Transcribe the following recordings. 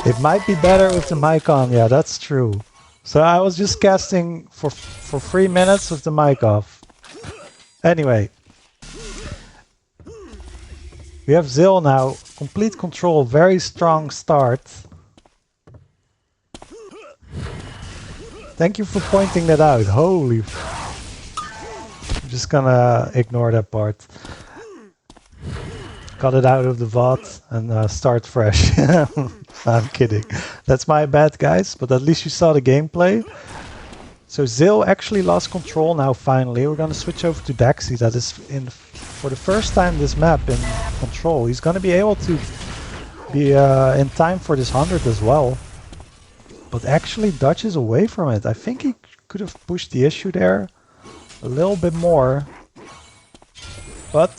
It might be better with the mic on, yeah, that's true. So I was just casting for 3 minutes with the mic off. Anyway. We have ZiLL now, complete control, very strong start. Thank you for pointing that out, holy. I'm just gonna ignore that part. Cut it out of the VOD and start fresh. I'm kidding. That's my bad, guys, but at least you saw the gameplay. So ZiLL actually lost control now finally. We're gonna switch over to vio'daxi that is in for the first time this map in control. He's gonna be able to be in time for this 100 as well. But actually dodges away from it. I think he could have pushed the issue there a little bit more. But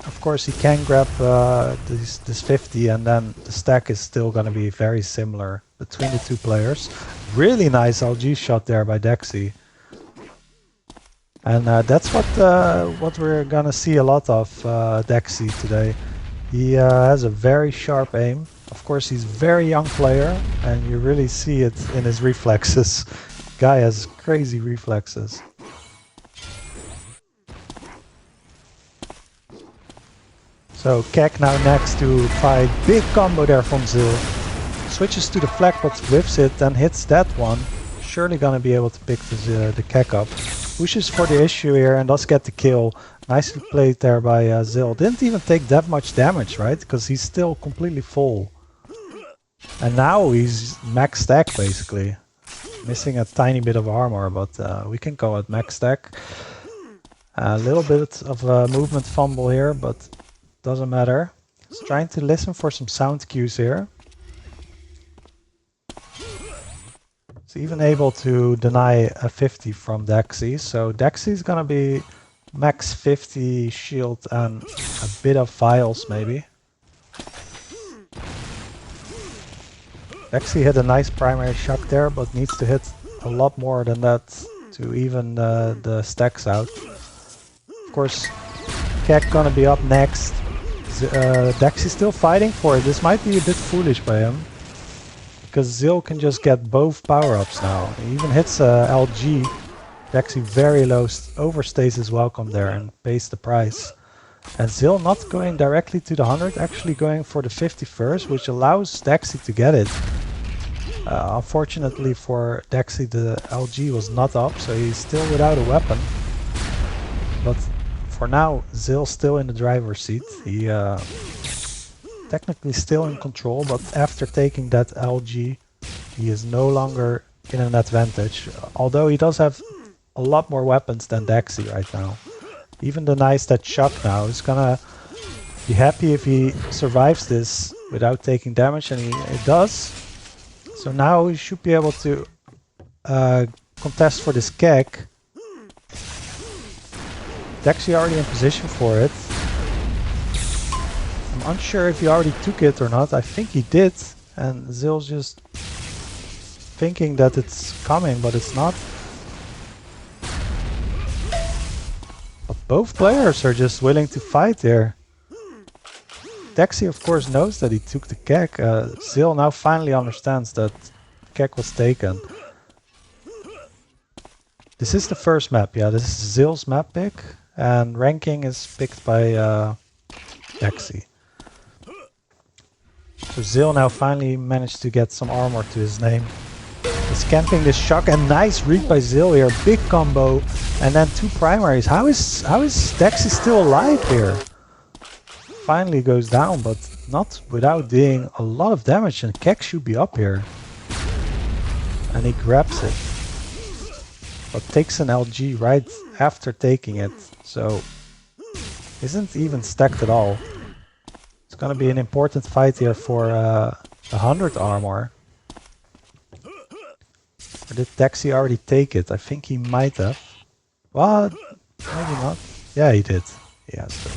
of course he can grab this 50 and then the stack is still gonna be very similar between the two players. Really nice LG shot there by vio'daxi. And that's what we're gonna see a lot of vio'daxi today. He has a very sharp aim. Of course, he's a very young player, and you really see it in his reflexes. Guy has crazy reflexes. So Kek now next to fight. Big combo there from ZiLL. Switches to the flag, but whiffs it and hits that one. Surely gonna be able to pick the Kek up. Pushes for the issue here and does get the kill. Nicely played there by ZiLL. Didn't even take that much damage, right? Because he's still completely full. And now he's max stack basically. Missing a tiny bit of armor, but we can go at max stack. A little bit of a movement fumble here, but doesn't matter. Just trying to listen for some sound cues here. He's even able to deny a 50 from vio'daxi. So vio'daxi is gonna be max 50 shield and a bit of vials maybe. vio'daxi hit a nice primary shock there, but needs to hit a lot more than that to even the stacks out. Of course, Kek gonna be up next. vio'daxi still fighting for it. This might be a bit foolish by him. Because ZiLL can just get both power-ups now. He even hits LG. vio'daxi very low, overstays his welcome there and pays the price. And ZiLL not going directly to the 100, actually going for the 50 first, which allows vio'daxi to get it. Unfortunately for Daxi, the LG was not up, so he's still without a weapon. But for now, ZiLL's still in the driver's seat. He technically still in control, but after taking that LG, he is no longer in an advantage. Although he does have a lot more weapons than Daxi right now. Even denies that shock now. He's gonna be happy if he survives this without taking damage, and he does. So now he should be able to contest for this keg. Daxi already in position for it. I'm unsure if he already took it or not. I think he did, and ZiLL's just thinking that it's coming, but it's not. But both players are just willing to fight here. Daxi of course knows that he took the keg. ZiLL now finally understands that the keg was taken. This is the first map, yeah, this is ZiLL's map pick, and ranking is picked by Daxi. So ZiLL now finally managed to get some armor to his name. He's camping this shock, and nice read by ZiLL here, big combo, and then 2 primaries. How is Daxi still alive here? Finally goes down, but not without doing a lot of damage, and keg should be up here. And he grabs it. But takes an LG right after taking it, so isn't even stacked at all. It's gonna be an important fight here for 100 armor. Or did Daxi already take it? I think he might have. Well, maybe not. Yeah, he did. He has to.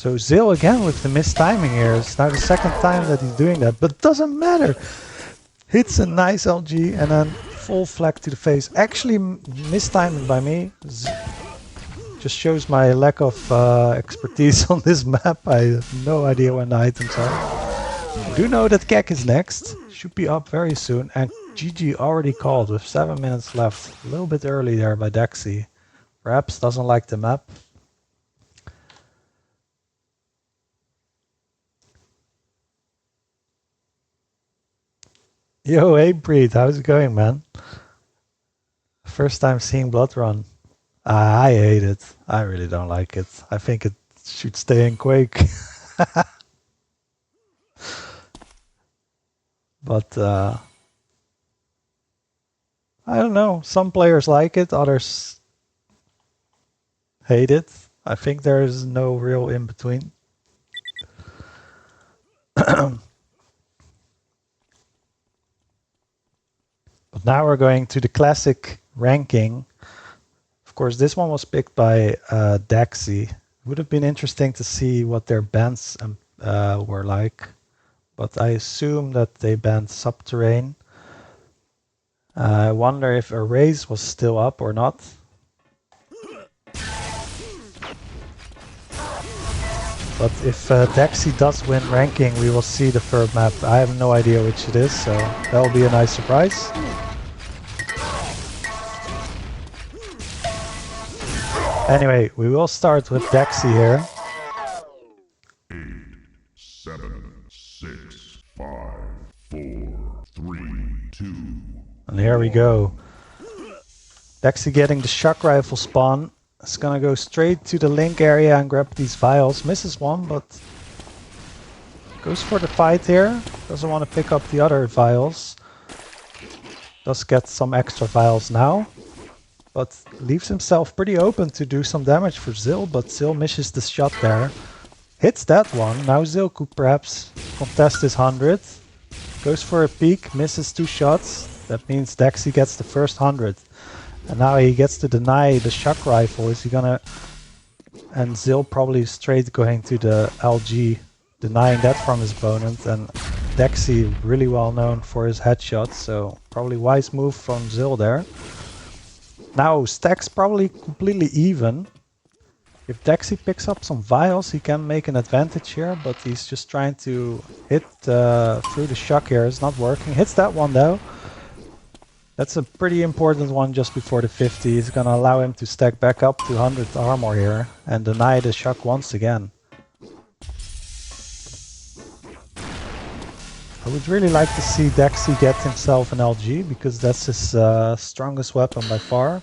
So ZiLL again with the missed timing here. It's now the second time that he's doing that, but doesn't matter. Hits a nice LG and then full flag to the face. Actually mistiming by me. Just shows my lack of expertise on this map. I have no idea when the items are. I do know that keg is next. Should be up very soon. And GG already called with 7 minutes left. A little bit early there by Daxi. Perhaps doesn't like the map. Yo, hey Breed, how's it going, man? First time seeing Blood Run. I hate it. I really don't like it. I think it should stay in Quake. But I don't know. Some players like it, others hate it. I think there is no real in between. But now we're going to the classic ranking. Of course, this one was picked by Daxi. It would have been interesting to see what their bans were like. But I assume that they banned Subterrane. I wonder if Erase was still up or not. But if Daxi does win ranking, we will see the third map. I have no idea which it is, so that will be a nice surprise. Anyway, we will start with Daxi here. 8, 7, 6, 5, 4, 3, 2. And here we go. Daxi getting the shock rifle spawn. It's gonna go straight to the link area and grab these vials. Misses one, but goes for the fight here. Doesn't want to pick up the other vials. Does get some extra vials now, but leaves himself pretty open to do some damage for ZiLL, but ZiLL misses the shot there. Hits that one. Now ZiLL could perhaps contest his 100. Goes for a peek, misses 2 shots. That means Daxi gets the first 100. And now he gets to deny the shock rifle. Is he gonna... And ZiLL probably straight going to the LG, denying that from his opponent. And Daxi really well known for his headshots, so probably wise move from ZiLL there. Now stacks probably completely even. If Daxi picks up some vials, he can make an advantage here, but he's just trying to hit through the shock here. It's not working. Hits that one though. That's a pretty important one just before the 50. It's gonna allow him to stack back up to 100 armor here and deny the shock once again. A would really like to see Daxi get himself an LG, because that's his strongest weapon by far.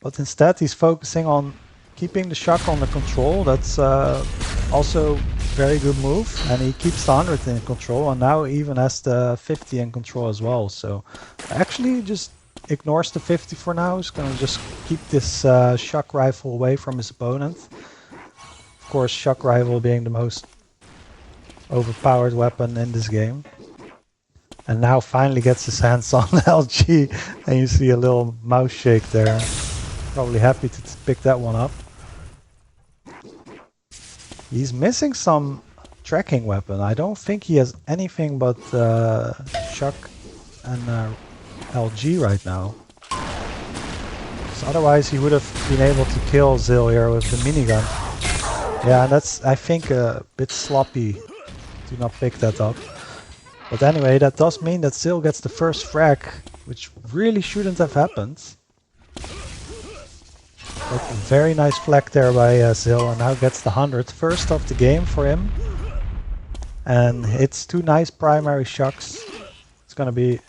But instead he's focusing on keeping the shock under control. That's also very good move, and he keeps the 100 in control, and now even has the 50 in control as well. So actually just ignores the 50 for now. He's gonna just keep this shock rifle away from his opponent. Of course, shock rifle being the most overpowered weapon in this game. And now finally gets his hands on the LG, and you see a little mouse shake there. Probably happy to pick that one up. He's missing some tracking weapon. I don't think he has anything but shock and LG right now. So otherwise he would have been able to kill ZiLL here with the minigun. Yeah, that's, I think, a bit sloppy to not pick that up. But anyway, that does mean that ZiLL gets the first frag, which really shouldn't have happened. But a very nice flag there by ZiLL, and now gets the 100, first of the game for him. And hits two nice primary shocks. It's gonna be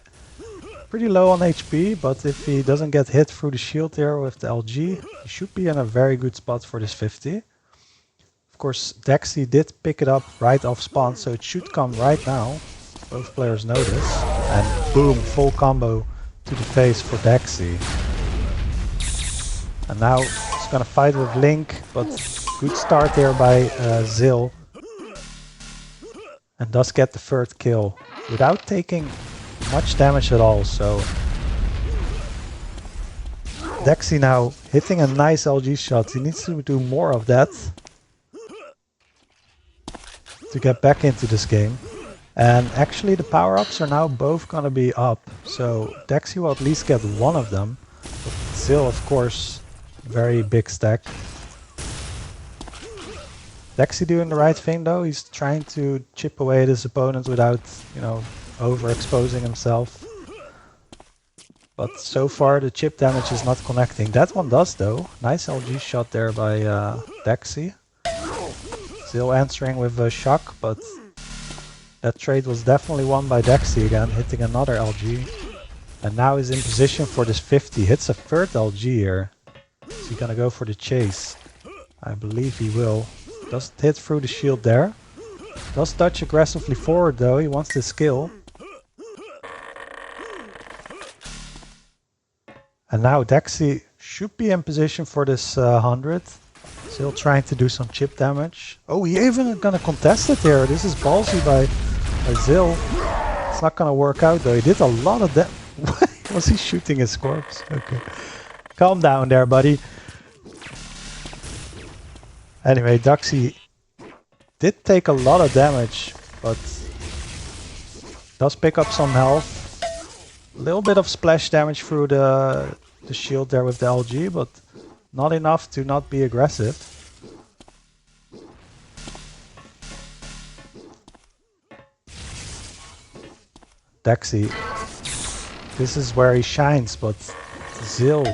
pretty low on HP, but if he doesn't get hit through the shield here with the LG, he should be in a very good spot for this 50. Of course, Daxi did pick it up right off spawn, so it should come right now. Both players know this. And boom, full combo to the face for Daxi. And now he's gonna fight with Link, but good start there by ZiLL. And does get the third kill without taking much damage at all. So Daxi now hitting a nice LG shot. He needs to do more of that to get back into this game. And actually the power-ups are now both gonna be up. So Daxi will at least get one of them. But ZiLL, of course, very big stack. Daxi doing the right thing though. He's trying to chip away at his opponent without, you know, overexposing himself. But so far the chip damage is not connecting. That one does though. Nice LG shot there by Daxi. ZiLL answering with a shock, but that trade was definitely won by Daxi again, hitting another LG. And now he's in position for this 50. Hits a third LG here. Is he gonna go for the chase? I believe he will. Doesn't hit through the shield there. Does touch aggressively forward though, he wants this kill. And now Daxi should be in position for this 100. Still trying to do some chip damage. Oh, he even gonna contest it here. This is ballsy by ZiLL. It's not gonna work out though. He did a lot of damage. Was he shooting his corpse? Okay. Calm down there, buddy. Anyway, Daxi did take a lot of damage, but does pick up some health. A little bit of splash damage through the shield there with the LG, but not enough to not be aggressive. Daxi, this is where he shines, but ZiLL,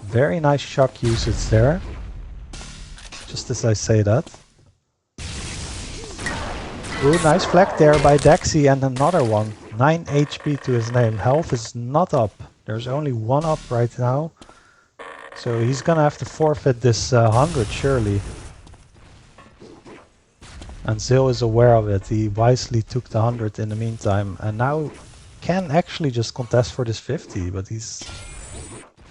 very nice shock usage there. Just as I say that. Ooh, nice flag there by Daxi, and another one. 9 HP to his name. Health is not up. There's only one up right now. So he's gonna have to forfeit this 100 surely. And ZiLL is aware of it. He wisely took the 100 in the meantime. And now can actually just contest for this 50. But he's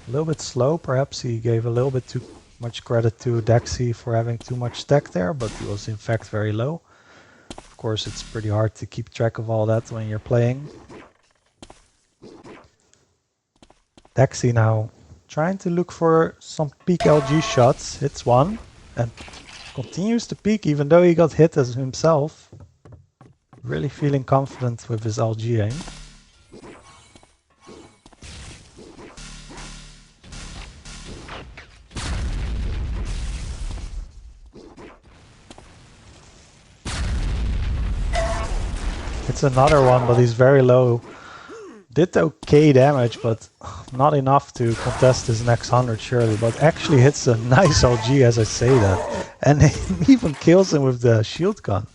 a little bit slow. Perhaps he gave a little bit too much credit to Daxi for having too much stack there. But he was in fact very low. Of course, it's pretty hard to keep track of all that when you're playing. Daxi now trying to look for some peak LG shots. Hits one and continues to peek even though he got hit as himself. Really feeling confident with his LG aim. It's another one, but he's very low. Did okay damage, but not enough to contest his next 100 surely. But actually hits a nice LG as I say that. And even kills him with the shield gun.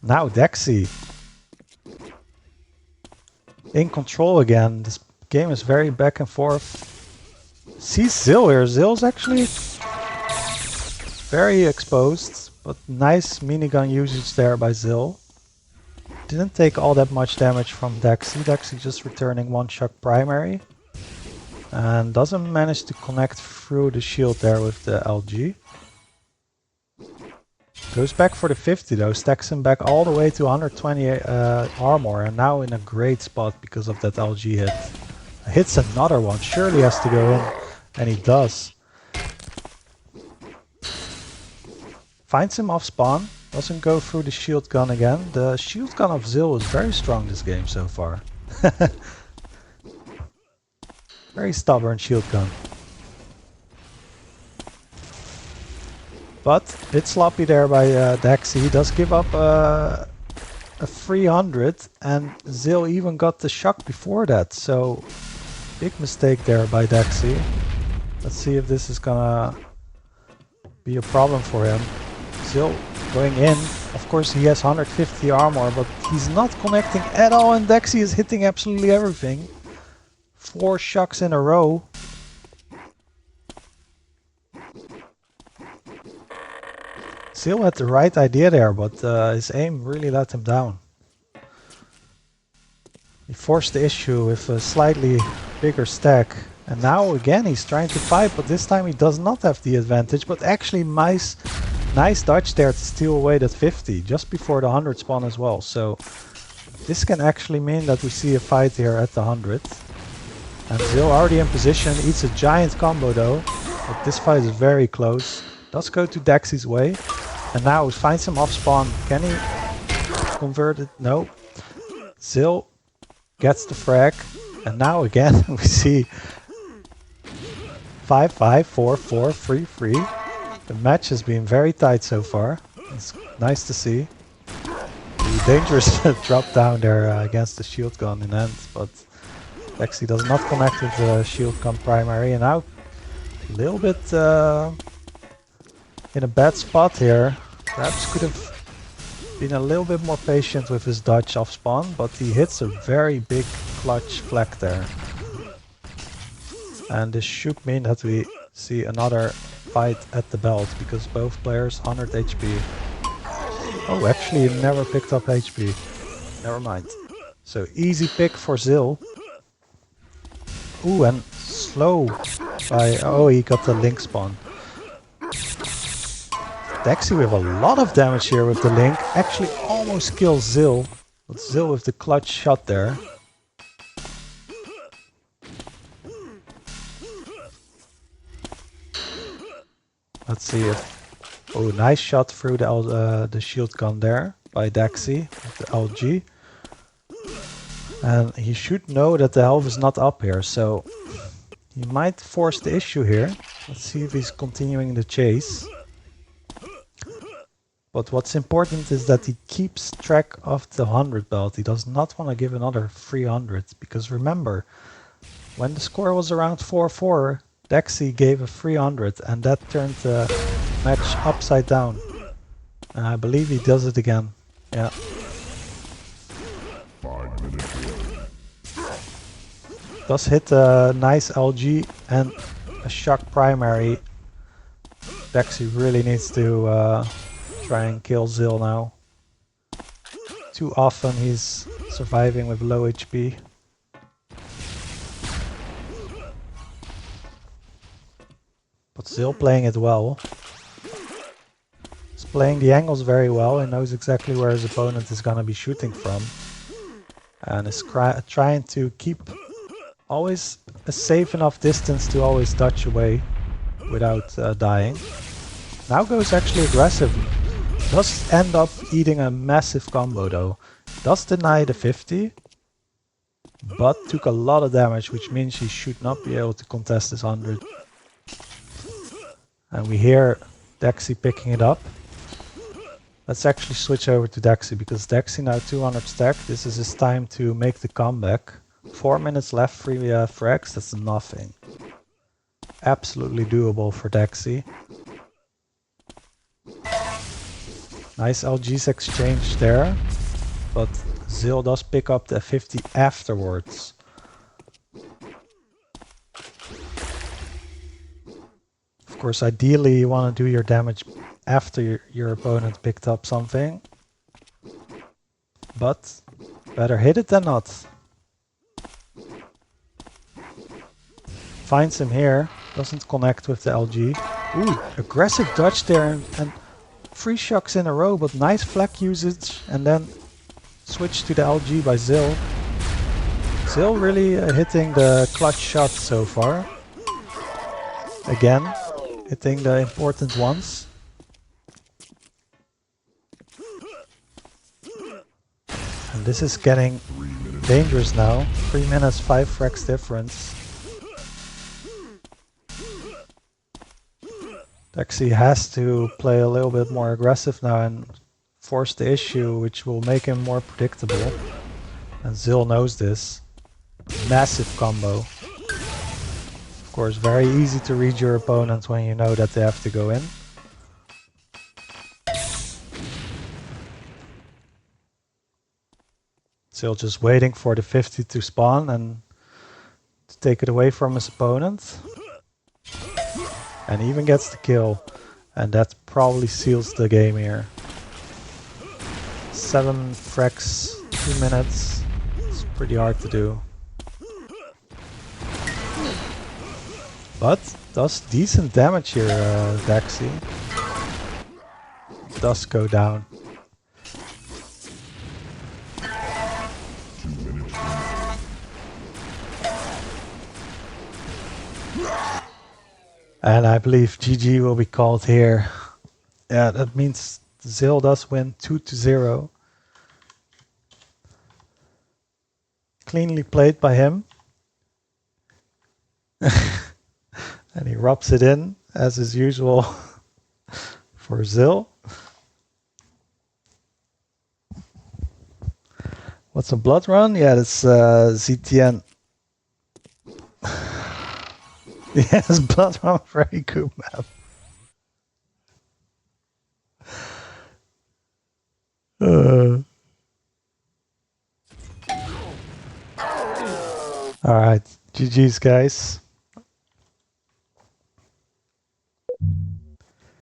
Now Dexy in control again. This game is very back and forth. See ZiLL here. ZiLL's actually very exposed, but nice minigun usage there by ZiLL. Didn't take all that much damage from Dexy. Dexy just returning one shock primary. And doesn't manage to connect through the shield there with the LG. Goes back for the 50 though, stacks him back all the way to 120 armor, and now in a great spot because of that LG hit. Hits another one, surely has to go in, and he does. Finds him off spawn, doesn't go through the shield gun again. The shield gun of ZiLL is very strong this game so far. Very stubborn shield gun. But a bit sloppy there by Dexy. He does give up a 300, and ZiLL even got the shock before that. So big mistake there by Dexy. Let's see if this is gonna be a problem for him. ZiLL going in. Of course he has 150 armor, but he's not connecting at all, and Dexy is hitting absolutely everything. 4 shocks in a row. ZiLL had the right idea there, but his aim really let him down. He forced the issue with a slightly bigger stack. And now again he's trying to fight, but this time he does not have the advantage. But actually nice dodge there to steal away that 50, just before the 100 spawn as well. So this can actually mean that we see a fight here at the 100. And ZiLL already in position, eats a giant combo though. But this fight is very close. Does go to Dexy's way. And now he finds him off spawn. Can he convert it? No. ZiLL gets the frag. And now again we see 5-5, 4-4, 3-3. The match has been very tight so far. It's nice to see. The dangerous drop down there against the shield gun in end. But Dexy does not connect with the shield gun primary. And now a little bit in a bad spot here. Perhaps could have been a little bit more patient with his dodge off spawn, but he hits a very big clutch flag there. And this should mean that we see another fight at the belt, because both players 100 HP. Oh, actually he never picked up HP. Never mind. So easy pick for ZiLL. Ooh, and slow by... Oh, he got the link spawn. Dexy with a lot of damage here with the link. Actually almost kills ZiLL. But ZiLL with the clutch shot there. Let's see if... Oh, nice shot through the shield gun there by Dexy with the LG. And he should know that the health is not up here, so he might force the issue here. Let's see if he's continuing the chase. But what's important is that he keeps track of the 100 belt. He does not want to give another 300, because remember, when the score was around 4-4, Dexy gave a 300 and that turned the match upside down. And I believe he does it again. Yeah. 5 minutes. Does hit a nice LG and a shock primary. Dexy really needs to try and kill ZiLL now. Too often he's surviving with low HP. But ZiLL playing it well. He's playing the angles very well and knows exactly where his opponent is gonna be shooting from. And is trying to keep always a safe enough distance to always dodge away without dying. Now goes actually aggressive. Does end up eating a massive combo though. Does deny the 50, but took a lot of damage, which means he should not be able to contest this 100. And we hear Dexy picking it up. Let's actually switch over to Dexy, because Dexy now 200 stack. This is his time to make the comeback. 4 minutes left, 3 frags, that's nothing. Absolutely doable for Dexy. Nice LG's exchange there, but ZiLL does pick up the 50 afterwards. Of course, ideally you want to do your damage after your opponent picked up something, but better hit it than not. Finds him here, doesn't connect with the LG. Ooh, aggressive dodge there and 3 shocks in a row, but nice flak usage, and then switch to the LG by ZiLL. ZiLL really hitting the clutch shot so far. Again, hitting the important ones. And this is getting dangerous now. 3 minutes, 5 frags difference. Daxi has to play a little bit more aggressive now and force the issue, which will make him more predictable. And ZiLL knows this. Massive combo. Of course, very easy to read your opponent when you know that they have to go in. ZiLL just waiting for the 50 to spawn and to take it away from his opponent. And even gets the kill. And that probably seals the game here. 7 frags, 2 minutes. It's pretty hard to do. But does decent damage here, Daxi. Does go down. And I believe GG will be called here. Yeah, that means ZiLL does win 2-0. Cleanly played by him. And he rubs it in, as is usual for ZiLL. What's a blood run? Yeah, that's ZTN. Yes, blood run, very good map. Alright, GG's guys.